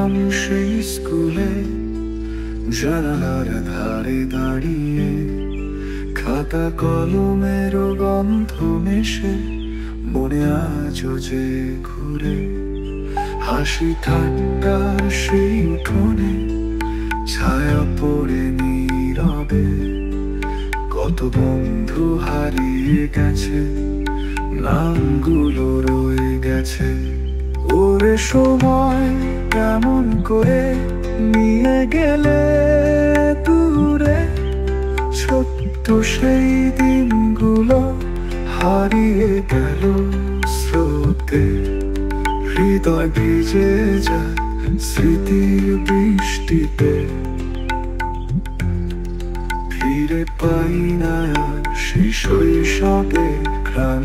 পড়তাম সেই স্কুলে, জানালার ধারে দাঁড়িয়ে খাতা কলমের গন্ধ মেশে মনে আজও যে ঘুরে। হাসি ঠাট্টার সেই উঠোনে ছায়া পড়ে নীরবে, কত বন্ধু হারিয়ে গেছে, নামগুলো রয়ে গেছে। ওরে সময় কেমন করে নিয়ে গেলে দূরে, ছোট্ট সেই দিনগুলো হারিয়ে গেল স্রোতে। হৃদয় ভিজে যায় স্মৃতির বৃষ্টিতে, ফিরে পাই না আর সেই শৈশবের ঘ্রাণ।